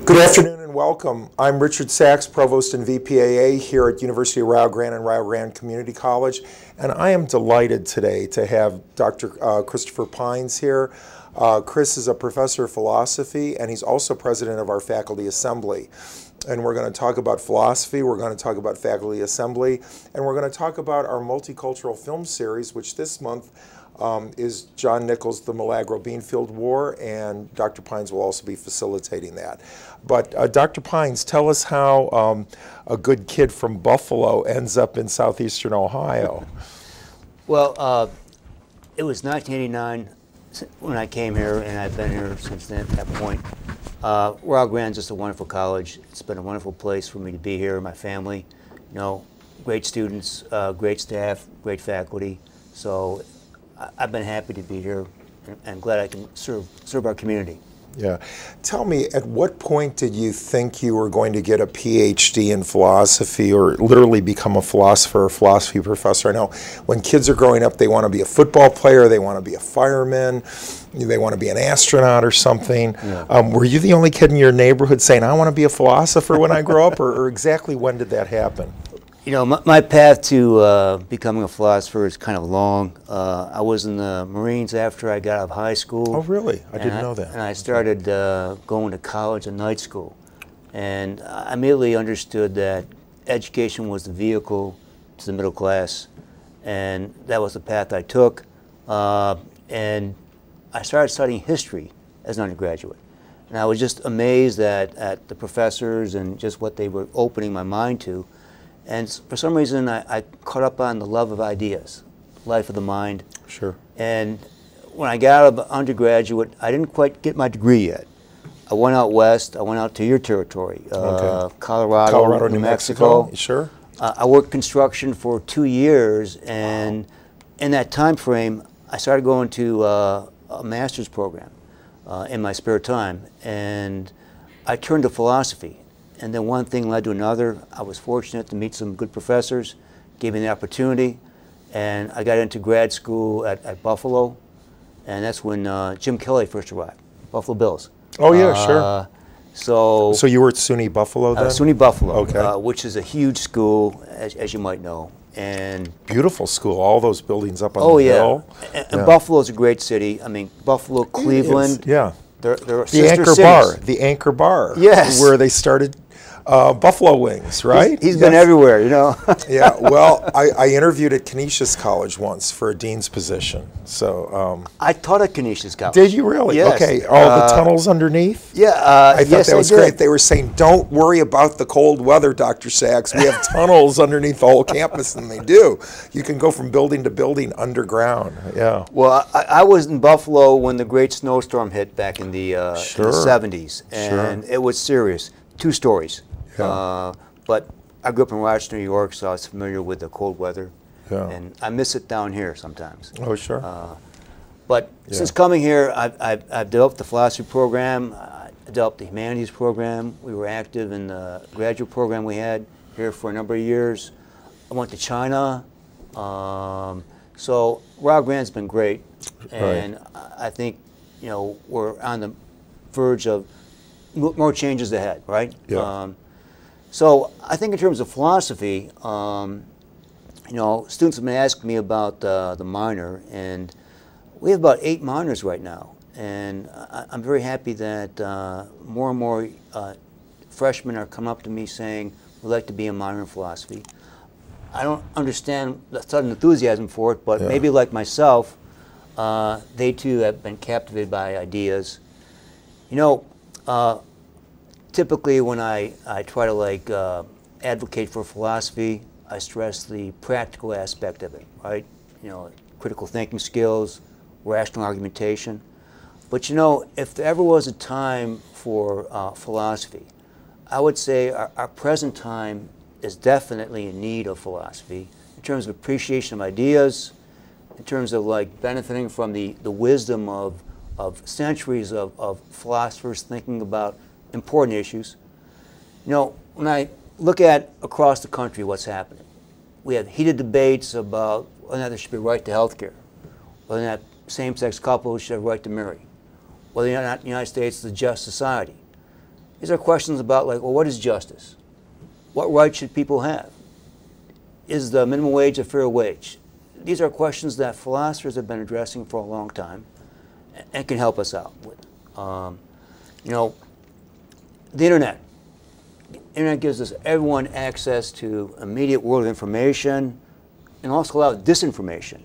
Good afternoon and welcome. I'm Richard Sachs, Provost and VPAA here at University of Rio Grande and Rio Grande Community College, and I am delighted today to have Dr. Christopher Pines here. Chris is a professor of philosophy, and he's also president of our faculty assembly. And we're going to talk about philosophy, we're going to talk about faculty assembly, and we're going to talk about our multicultural film series, which this month is John Nichols' The Milagro Beanfield War, and Dr. Pines will also be facilitating that. But Dr. Pines, tell us how a good kid from Buffalo ends up in southeastern Ohio. Well, it was 1989 when I came here, and I've been here since then, at that point. Rio Grande is just a wonderful college. It's been a wonderful place for me to be here, my family. You know, great students, great staff, great faculty. So I've been happy to be here and glad I can serve our community. Yeah. Tell me, at what point did you think you were going to get a PhD in philosophy or literally become a philosopher or philosophy professor? I know when kids are growing up, they want to be a football player, they want to be a fireman, they want to be an astronaut or something. Yeah. Were you the only kid in your neighborhood saying, I want to be a philosopher when I grow up, or exactly when did that happen? You know, my path to becoming a philosopher is kind of long. I was in the Marines after I got out of high school. Oh, really? I didn't know that. And I started going to college and night school. And I immediately understood that education was the vehicle to the middle class. And that was the path I took. And I started studying history as an undergraduate. And I was just amazed at the professors and just what they were opening my mind to. And for some reason, I caught up on the love of ideas, life of the mind. Sure. And when I got out of undergraduate, I didn't quite get my degree yet. I went out west. I went out to your territory, okay. Colorado, New Mexico. Sure. I worked construction for 2 years, and in that time frame, I started going to a master's program in my spare time, and I turned to philosophy. And then one thing led to another. I was fortunate to meet some good professors, gave me the opportunity, and I got into grad school at Buffalo, and that's when Jim Kelly first arrived, Buffalo Bills. Oh yeah, sure. So you were at SUNY Buffalo then? SUNY Buffalo, okay. Which is a huge school, as you might know. And beautiful school, all those buildings up on the hill. And Buffalo is a great city. I mean, Buffalo, Cleveland. Yeah. They're the Anchor Bar, the Anchor Bar. Yes. Where they started buffalo wings, right? He's been everywhere, you know. Yeah, well, I interviewed at Canisius College once for a dean's position. So I taught at Canisius College. Did you really? Yes. Okay, all the tunnels underneath? Yeah, I thought that was great. They were saying, don't worry about the cold weather, Dr. Sachs. We have tunnels underneath the whole campus, and they do. You can go from building to building underground, yeah. Well, I was in Buffalo when the great snowstorm hit back in the 70s, and it was serious. 2 stories. Yeah. But I grew up in Rochester, New York, so I was familiar with the cold weather. Yeah. And I miss it down here sometimes. Oh, sure. But since coming here, I've developed the philosophy program. I developed the humanities program. We were active in the graduate program we had here for a number of years. I went to China. So Rio Grande's been great. And I think, you know, we're on the verge of more changes ahead, right? Yeah. So I think in terms of philosophy, you know, students have been asking me about the minor, and we have about 8 minors right now. And I'm very happy that more and more freshmen are coming up to me saying, we'd like to be a minor in philosophy. I don't understand the sudden enthusiasm for it, but maybe like myself, they too have been captivated by ideas. You know, typically when I try to advocate for philosophy, I stress the practical aspect of it, right? You know, critical thinking skills, rational argumentation. But you know, if there ever was a time for philosophy, I would say our present time is definitely in need of philosophy in terms of appreciation of ideas, in terms of benefiting from the wisdom of centuries of philosophers thinking about important issues. You know, when I look at across the country what's happening, we have heated debates about whether or not there should be a right to health care, whether or not same-sex couples should have a right to marry, whether or not the United States is a just society. These are questions about, like, well, what is justice? What rights should people have? Is the minimum wage a fair wage? These are questions that philosophers have been addressing for a long time and can help us out with. You know, the internet. The internet gives us everyone access to immediate world of information and also a lot of disinformation.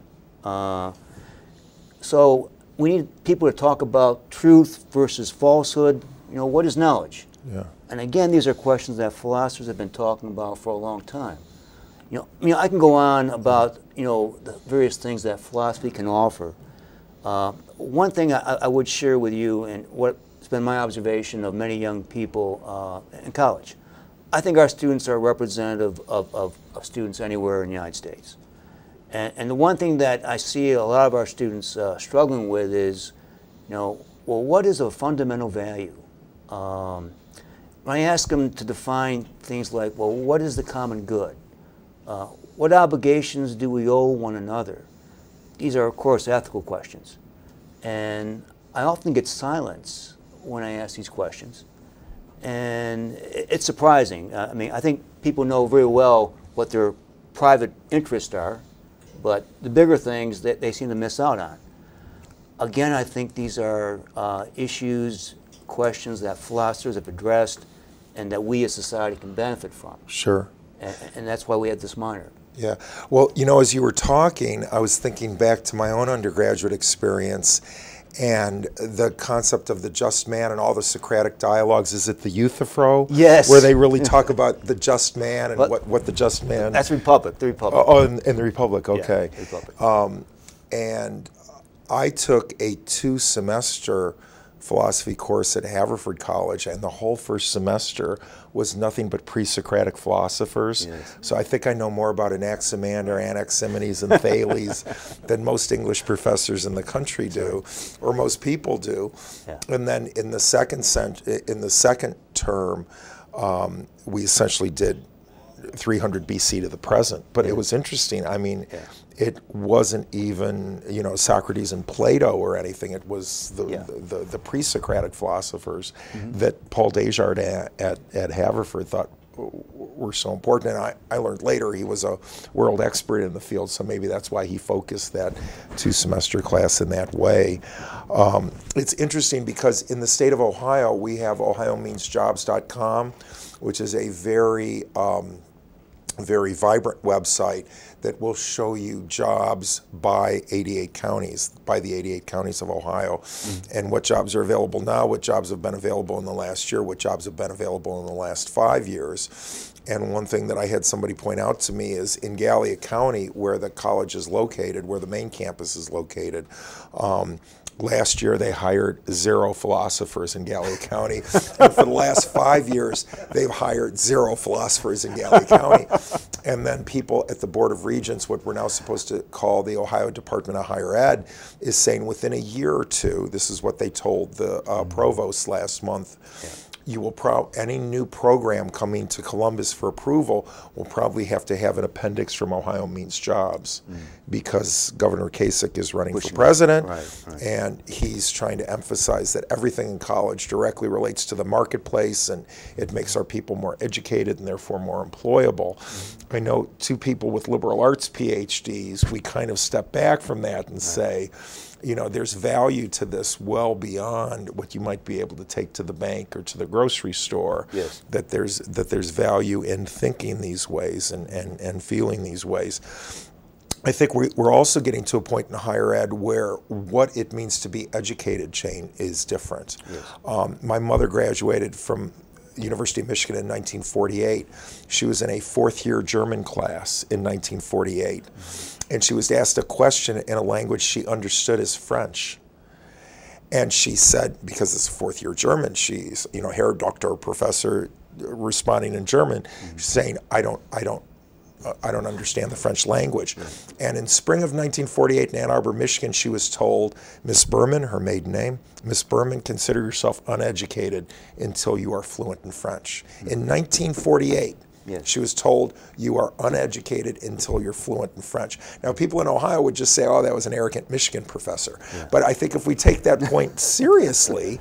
So we need people to talk about truth versus falsehood. You know, what is knowledge? Yeah. And again, these are questions that philosophers have been talking about for a long time. You know, I can go on about, you know, the various things that philosophy can offer. One thing I would share with you, and what's been my observation of many young people in college, I think our students are representative of students anywhere in the United States. And the one thing that I see a lot of our students struggling with is, you know, well, what is a fundamental value? When I ask them to define things like, well, what is the common good? What obligations do we owe one another? These are, of course, ethical questions. And I often get silence when I ask these questions. And it's surprising. I mean, I think people know very well what their private interests are, but the bigger things that they seem to miss out on. Again, I think these are issues, questions that philosophers have addressed and that we as society can benefit from. Sure. And that's why we have this minor. Yeah. Well, you know, as you were talking, I was thinking back to my own undergraduate experience and the concept of the just man and all the Socratic dialogues. Is it the Euthyphro? Yes. Where they really talk about the just man and what the just man... That's Republic, the Republic. Oh, in the Republic, okay. Yeah, Republic. And I took a 2-semester philosophy course at Haverford College, and the whole first semester was nothing but pre-Socratic philosophers. Yes. So I think I know more about Anaximander, Anaximenes, and Thales than most English professors in the country do, or most people do. Yeah. And then in the second term, we essentially did 300 BC to the present. But it was interesting. I mean, it wasn't even, you know, Socrates and Plato or anything. It was the pre-Socratic philosophers that Paul Desjardins at Haverford thought were so important. And I learned later he was a world expert in the field, so maybe that's why he focused that 2-semester class in that way. It's interesting because in the state of Ohio, we have OhioMeansJobs.com, which is a very vibrant website that will show you jobs by 88 counties, by the 88 counties of Ohio, and what jobs are available now, what jobs have been available in the last year, what jobs have been available in the last 5 years. And one thing that I had somebody point out to me is in Gallia County, where the college is located, where the main campus is located, last year they hired 0 philosophers in Gallia County, and for the last 5 years they've hired 0 philosophers in Gallia County. And then people at the Board of Regents, what we're now supposed to call the Ohio Department of Higher Ed, is saying within a year or two, this is what they told the Provost last month, you will any new program coming to Columbus for approval will probably have to have an appendix from Ohio Means Jobs, because Governor Kasich is running for president, and he's trying to emphasize that everything in college directly relates to the marketplace, and it makes our people more educated and therefore more employable. I know 2 people with liberal arts PhDs, we kind of step back from that and say, you know, there's value to this well beyond what you might be able to take to the bank or to the grocery store. Yes. That there's value in thinking these ways and feeling these ways. I think we're also getting to a point in higher ed where what it means to be educated is different. Yes. My mother graduated from University of Michigan in 1948. She was in a 4th-year German class in 1948. And she was asked a question in a language she understood as French. And she said, because it's 4th-year German, she's, you know, Herr Doctor, Professor, responding in German, saying, I don't understand the French language. And in spring of 1948 in Ann Arbor, Michigan, she was told, Miss Berman, her maiden name, Miss Berman, consider yourself uneducated until you are fluent in French. In 1948, Yes. She was told, you are uneducated until you're fluent in French. Now, people in Ohio would just say, oh, that was an arrogant Michigan professor. Yeah. But I think if we take that point seriously,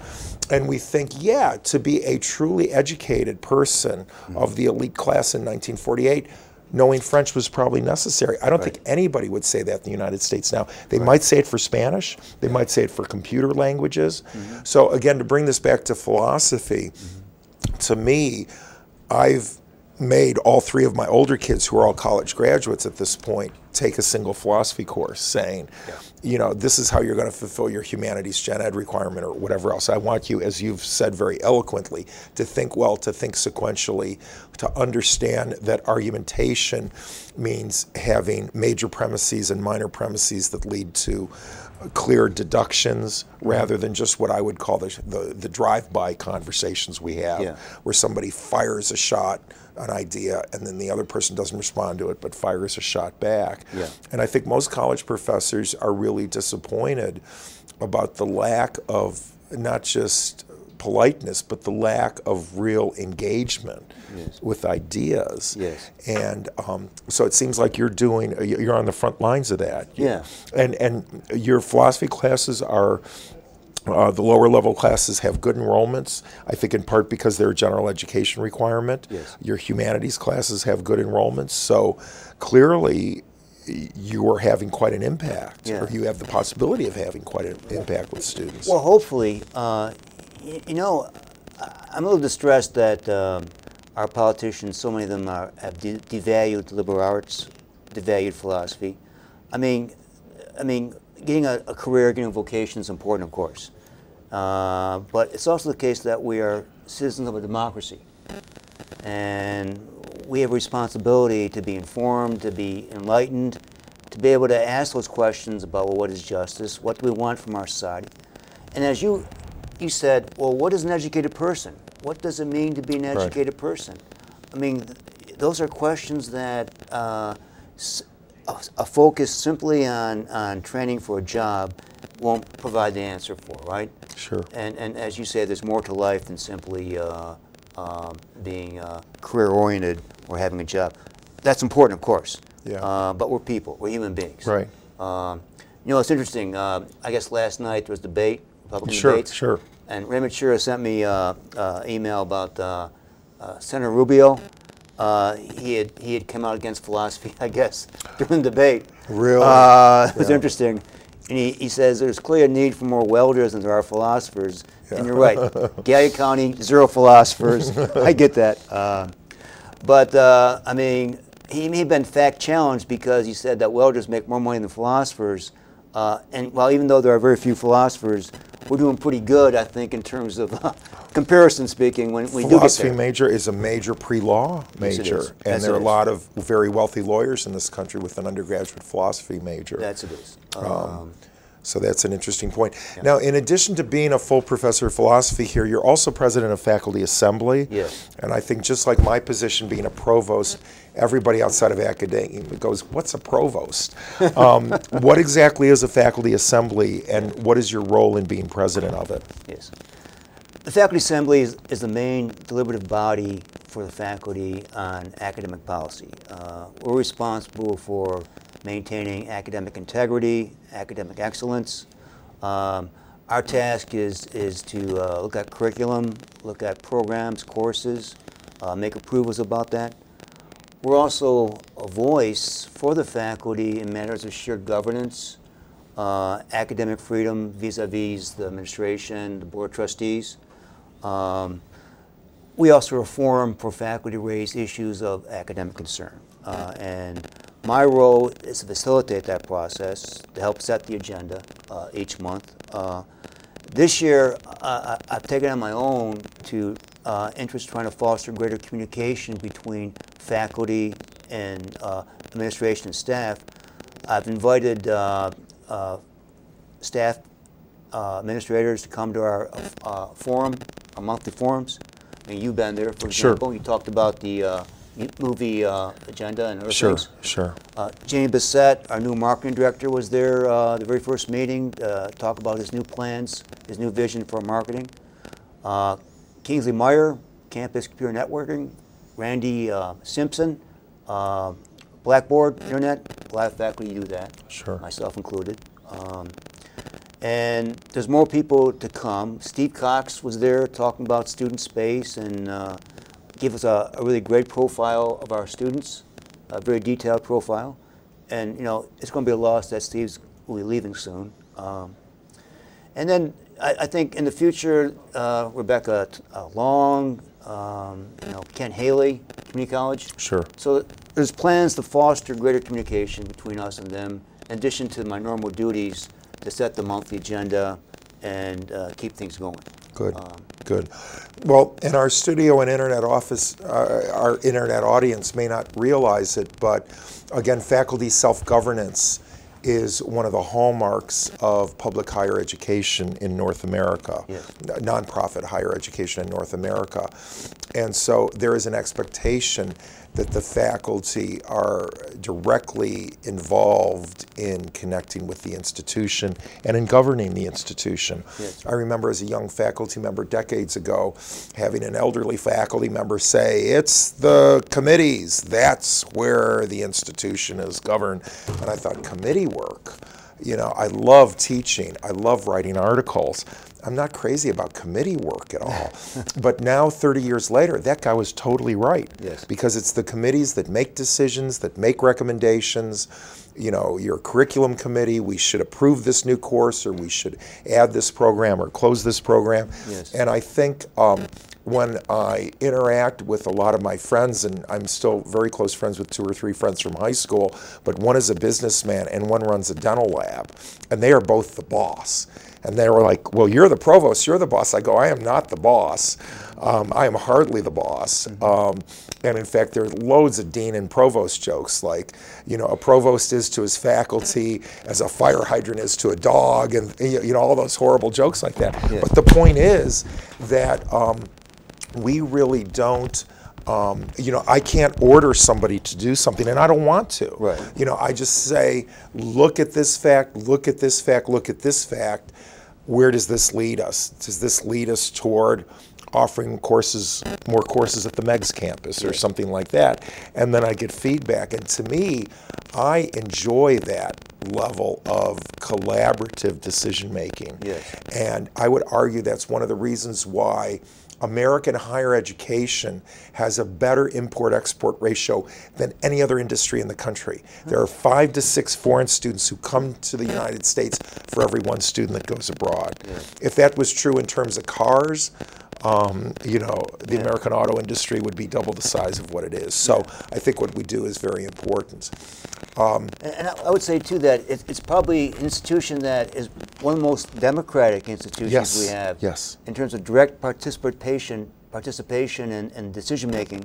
and we think, yeah, to be a truly educated person of the elite class in 1948, knowing French was probably necessary. I don't think anybody would say that in the United States now. They might say it for Spanish. They might say it for computer languages. So again, to bring this back to philosophy, to me, I've made all three of my older kids, who are all college graduates at this point, take a single philosophy course saying, you know, this is how you're going to fulfill your humanities gen ed requirement or whatever else. I want you, as you've said very eloquently, to think well, to think sequentially, to understand that argumentation means having major premises and minor premises that lead to clear deductions rather than just what I would call the drive-by conversations we have, where somebody fires a shot, an idea, and then the other person doesn't respond to it but fires a shot back. And I think most college professors are really disappointed about the lack of not just politeness, but the lack of real engagement with ideas. And so it seems like you're on the front lines of that. And your philosophy classes are, the lower level classes have good enrollments, I think in part because they're a general education requirement. Your humanities classes have good enrollments. So clearly you are having quite an impact, or you have the possibility of having quite an impact with students. Well, hopefully. You know, I'm a little distressed that our politicians, so many of them have devalued the liberal arts, devalued philosophy. I mean, getting a career, getting a vocation is important, of course. But it's also the case that we are citizens of a democracy. And we have a responsibility to be informed, to be enlightened, to be able to ask those questions about, well, what is justice? What do we want from our society? And as you said, well, what is an educated person? What does it mean to be an educated person? I mean, those are questions that a focus simply on training for a job won't provide the answer for, right? And as you say, there's more to life than simply being career-oriented or having a job. That's important, of course. But we're people. We're human beings. You know, it's interesting. I guess last night there was debate. Republican debates. And Raymond Shura sent me an email about Senator Rubio. He had come out against philosophy, I guess, during the debate. Really? It was interesting. And he says there's clearly a need for more welders than there are philosophers. And you're right. Gallia County, 0 philosophers. I get that. I mean, he'd been fact challenged because he said that welders make more money than philosophers. And while even though there are very few philosophers, we're doing pretty good, I think, in terms of comparison speaking, when we do get there. Philosophy major is a major pre-law major, and there are a lot of very wealthy lawyers in this country with an undergraduate philosophy major. It is. So that's an interesting point. Now, in addition to being a full professor of philosophy here, you're also president of faculty assembly. And I think just like my position being a provost, everybody outside of academia goes, what's a provost? What exactly is a faculty assembly, and what is your role in being president of it? The faculty assembly is the main deliberative body for the faculty on academic policy. We're responsible for maintaining academic integrity, academic excellence. Our task is to look at curriculum, look at programs, courses, make approvals about that. We're also a voice for the faculty in matters of shared governance, academic freedom vis-a-vis the administration, the board of trustees. We also are a forum for faculty to raise issues of academic concern. And my role is to facilitate that process, to help set the agenda each month. This year, I've taken on my own to interest trying to foster greater communication between faculty and administration and staff. I've invited staff administrators to come to our forum, our monthly forums. I mean, you've been there, for example. You talked about the movie agenda and other things. Jamie Bissett, our new marketing director, was there the very first meeting to talk about his new plans, his new vision for marketing. Kingsley Meyer, campus computer networking, Randy Simpson, Blackboard Internet. A lot of faculty do that, Sure. myself included. And there's more people to come. Steve Cox was there talking about student space and gave us a really great profile of our students, a very detailed profile. And, you know, it's going to be a loss that Steve's will be leaving soon. And then I think in the future, Rebecca Long, you know, Ken Haley, Community College. Sure. So there's plans to foster greater communication between us and them, in addition to my normal duties to set the monthly agenda and keep things going. Good, good. Well, in our studio and internet office, our internet audience may not realize it, but again, faculty self-governance is one of the hallmarks of public higher education in North America, yes. Nonprofit higher education in North America. And so there is an expectation that the faculty are directly involved in connecting with the institution and in governing the institution. Yes. I remember as a young faculty member decades ago having an elderly faculty member say, it's the committees, that's where the institution is governed. And I thought, committee work? You know, I love teaching, I love writing articles. I'm not crazy about committee work at all. But now, 30 years later, that guy was totally right. Yes. Because it's the committees that make decisions, that make recommendations. You know, your curriculum committee, we should approve this new course, or we should add this program or close this program. Yes. And I think when I interact with a lot of my friends, and I'm still very close friends with 2 or 3 friends from high school, but one is a businessman and one runs a dental lab, and they are both the boss. And they were like, well, you're the provost, you're the boss. I go, I am not the boss. I am hardly the boss. And in fact, there are loads of dean and provost jokes, like, you know, a provost is to his faculty as a fire hydrant is to a dog, and, you know, all those horrible jokes like that. Yeah. But the point is that we really don't, you know, I can't order somebody to do something, and I don't want to. Right. You know, I just say, look at this fact, look at this fact, look at this fact. Where does this lead us? Does this lead us toward offering courses, more courses at the MEGS campus or something like that? And then I get feedback. And to me, I enjoy that level of collaborative decision making. Yes. And I would argue that's one of the reasons why American higher education has a better import-export ratio than any other industry in the country. There are 5 to 6 foreign students who come to the United States for every 1 student that goes abroad. Yes. If that was true in terms of cars, you know, the American auto industry would be double the size of what it is. So I think what we do is very important. And I would say, too, that it's probably an institution that is one of the most democratic institutions we have in terms of direct participation and decision-making.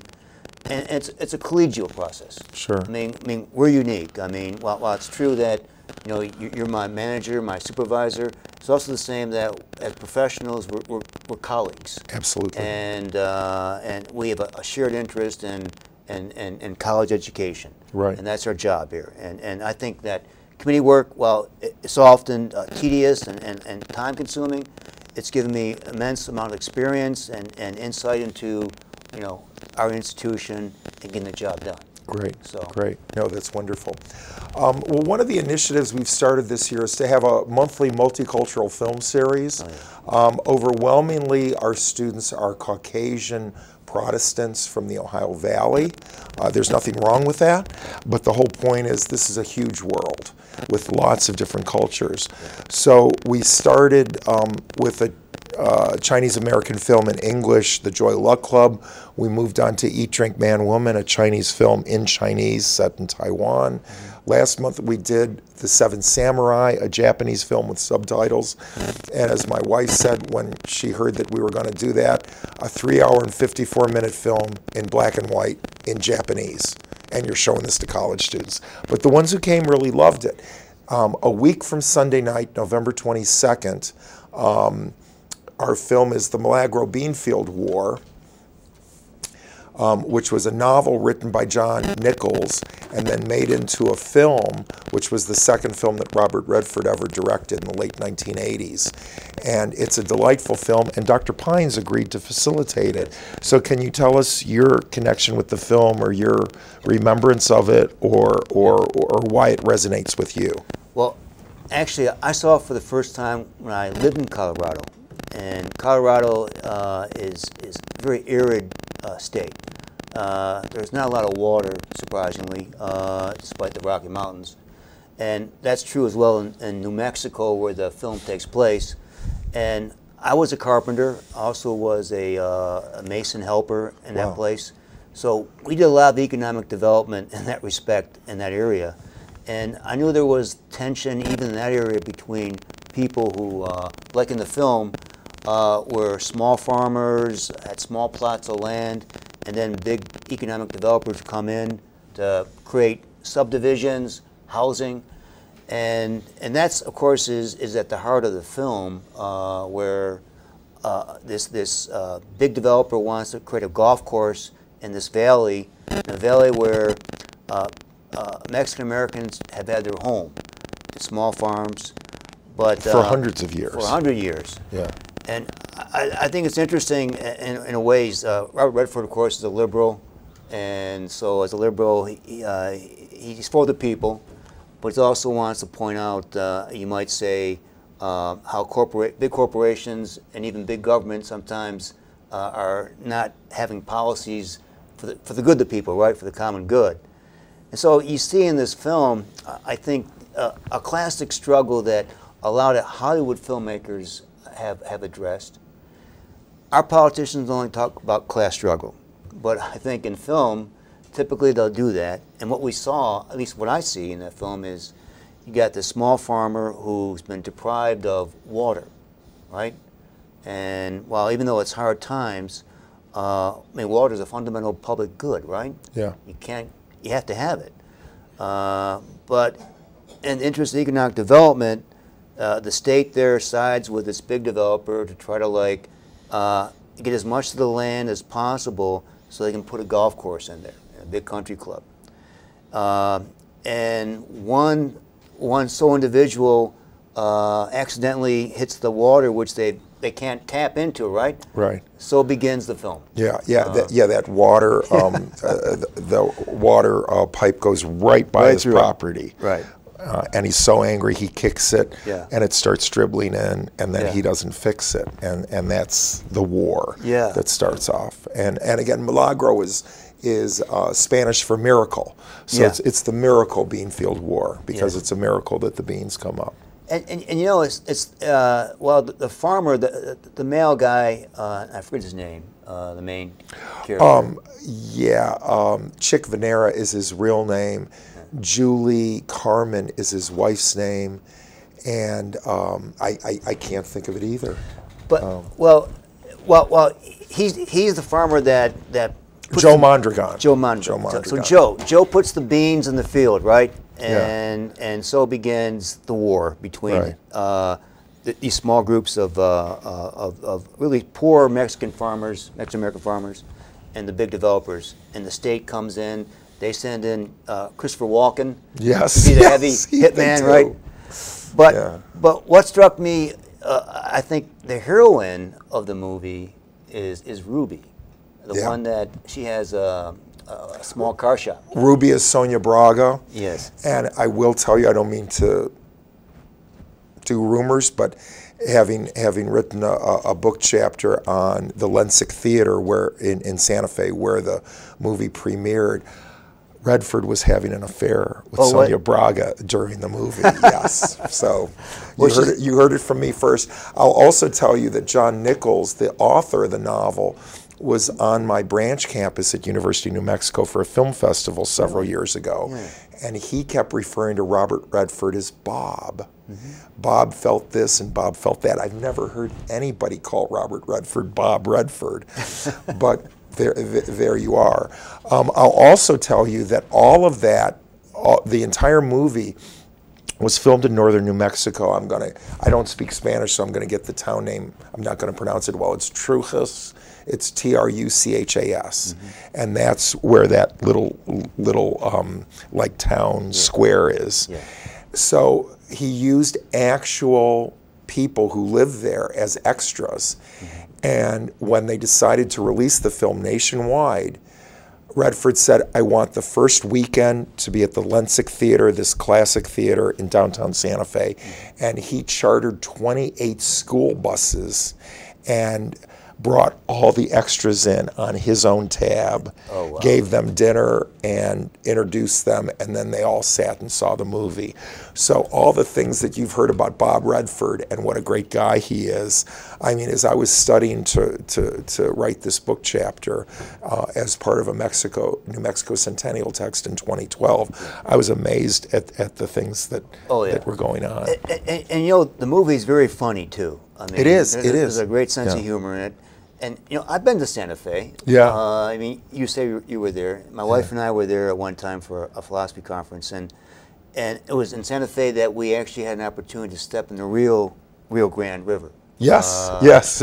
And it's a collegial process. Sure. I mean, we're unique. I mean, while it's true that, you know, you're my manager, my supervisor, it's also the same that as professionals, we're colleagues. Absolutely. And we have a shared interest in college education. Right. And that's our job here. And I think that committee work, while it's often tedious and time-consuming, it's given me immense amount of experience and insight into, you know, our institution and getting the job done. Great, So. great. No, that's wonderful. Well, one of the initiatives we've started this year is to have a monthly multicultural film series. Oh, yeah. Overwhelmingly, our students are Caucasian Protestants from the Ohio Valley. There's nothing wrong with that, but the whole point is this is a huge world with lots of different cultures. So we started with a Chinese American film in English, The Joy Luck Club. We moved on to Eat, Drink, Man, Woman, a Chinese film in Chinese set in Taiwan. Last month we did The Seven Samurai, a Japanese film with subtitles. And as my wife said when she heard that we were going to do that, a 3-hour and 54-minute film in black and white in Japanese. And you're showing this to college students. But the ones who came really loved it. A week from Sunday night, November 22nd, our film is The Milagro Beanfield War. which was a novel written by John Nichols and then made into a film, which was the second film that Robert Redford ever directed in the late 1980s. And it's a delightful film, and Dr. Pines agreed to facilitate it. So can you tell us your connection with the film, or your remembrance of it, or why it resonates with you? Well, actually, I saw it for the first time when I lived in Colorado. And Colorado is a very arid state. There's not a lot of water, surprisingly, despite the Rocky Mountains. And that's true as well in New Mexico, where the film takes place. And I was a carpenter, also was a mason helper in that place. So we did a lot of economic development in that respect, in that area. And I knew there was tension even in that area between people who, like in the film, were small farmers, had small plots of land, and then big economic developers come in to create subdivisions, housing, and that's, of course, is at the heart of the film, where this big developer wants to create a golf course in this valley, a valley where Mexican Americans have had their home, small farms, but for hundreds of years. For 100 years. Yeah. And I think it's interesting in a ways. Robert Redford, of course, is a liberal, and so as a liberal, he's for the people, but he also wants to point out, you might say, how big corporations and even big government sometimes are not having policies for the good of the people, right, for the common good. And so you see in this film, I think, a classic struggle that a lot of Hollywood filmmakers have addressed. Our politicians only talk about class struggle, but I think in film, typically they'll do that. And what we saw, at least what I see in that film, is you got this small farmer who's been deprived of water, right? And while even though it's hard times, I mean, water is a fundamental public good, right? Yeah. You have to have it. But in the interest of economic development, the state there sides with this big developer to try to get as much of the land as possible so they can put a golf course in there, a big country club. And one sole individual accidentally hits the water, which they can't tap into, right? Right. So begins the film. Yeah, that water, the water pipe goes right by his property. Right. And he's so angry he kicks it, Yeah. and it starts dribbling in, and then Yeah. he doesn't fix it, and that's the war Yeah. that starts off. And again, Milagro is Spanish for miracle, so Yeah. it's the Miracle Beanfield War, because Yeah. it's a miracle that the beans come up. And you know, well, the farmer, the male guy, I forget his name, the main character. Chick Venera is his real name. Julie Carmen is his wife's name, and I can't think of it either. But well, he's the farmer that Joe Mondragon. Joe Mondragon. So Joe puts the beans in the field, right? And so begins the war between these small groups of really poor Mexican American farmers, and the big developers. And the state comes in. They send in Christopher Walken to be the heavy hitman, right? But what struck me, I think the heroine of the movie is Ruby, the one that she has a small car shop. Ruby is Sonia Braga. Yes. And I will tell you, I don't mean to do rumors, but having written a book chapter on the Lensic Theater in Santa Fe, where the movie premiered, Redford was having an affair with Sonia Braga during the movie. Yes, so you heard it from me first. I'll also tell you that John Nichols, the author of the novel, was on my branch campus at University of New Mexico for a film festival several years ago, and he kept referring to Robert Redford as Bob. Bob felt this and Bob felt that. I've never heard anybody call Robert Redford Bob Redford, but there you are. I'll also tell you that all of that, the entire movie was filmed in northern New Mexico. I don't speak Spanish, so I'm gonna get the town name. I'm not gonna pronounce it well. It's Truchas. It's Truchas, and that's where that little like town square is. Yeah. So he used actual people who lived there as extras, and when they decided to release the film nationwide, Redford said, I want the first weekend to be at the Lensic Theater, this classic theater in downtown Santa Fe. And he chartered 28 school buses and brought all the extras in on his own tab, gave them dinner and introduced them, and then they all sat and saw the movie. So all the things that you've heard about Bob Redford and what a great guy he is, I mean, as I was studying to write this book chapter as part of a New Mexico Centennial text in 2012, I was amazed at the things that were going on. And you know, the movie is very funny too. I mean, it is. There's a great sense of humor in it. And you know, I've been to Santa Fe. Yeah. I mean, you say you were there. My wife and I were there at one time for a philosophy conference, and it was in Santa Fe that we actually had an opportunity to step in the Rio Grande River. Yes, yes.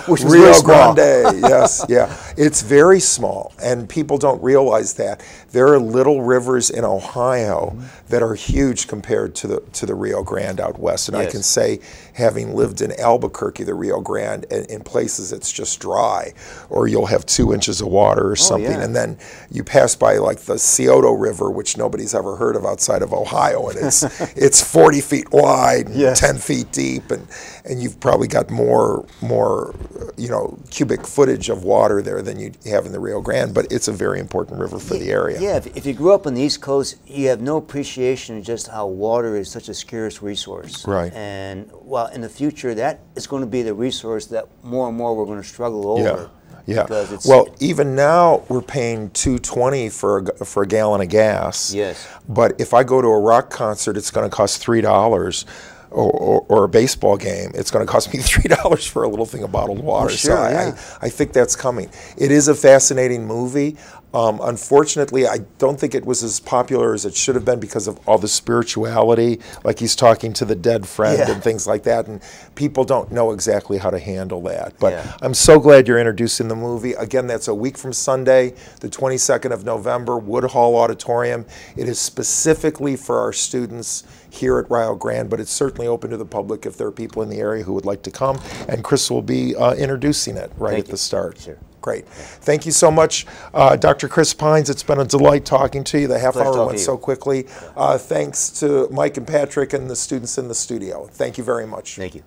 Which was Rio Grande, yes, yeah. It's very small, and people don't realize that. There are little rivers in Ohio that are huge compared to the Rio Grande out west. And I can say, having lived in Albuquerque, the Rio Grande, in places it's just dry, or you'll have 2 inches of water or something, and then you pass by like the Scioto River, which nobody's ever heard of outside of Ohio, and it's 40 feet wide, and 10 feet deep, and you've probably got more you know, cubic footage of water there than you have in the Rio Grande, but it's a very important river for the area. Yeah, if you grew up on the East Coast, you have no appreciation of just how water is such a scarce resource. Right. And well, in the future, that is going to be the resource that more and more we're going to struggle over. Yeah. Well, even now we're paying $2.20 for a gallon of gas. Yes. But if I go to a rock concert, it's going to cost $3. Or a baseball game, it's going to cost me $3 for a little thing of bottled water. Sure, so I think that's coming. It is a fascinating movie. Unfortunately, I don't think it was as popular as it should have been because of all the spirituality, like he's talking to the dead friend and things like that, and people don't know exactly how to handle that. But I'm so glad you're introducing the movie. Again, that's a week from Sunday, the 22nd of November, Wood Hall Auditorium. It is specifically for our students here at Rio Grande, but it's certainly open to the public if there are people in the area who would like to come, and Chris will be introducing it at the start. Sure. Great. Thank you so much, Dr. Chris Pines. It's been a delight talking to you. The half hour went so quickly. Thanks to Mike and Patrick and the students in the studio. Thank you very much. Thank you.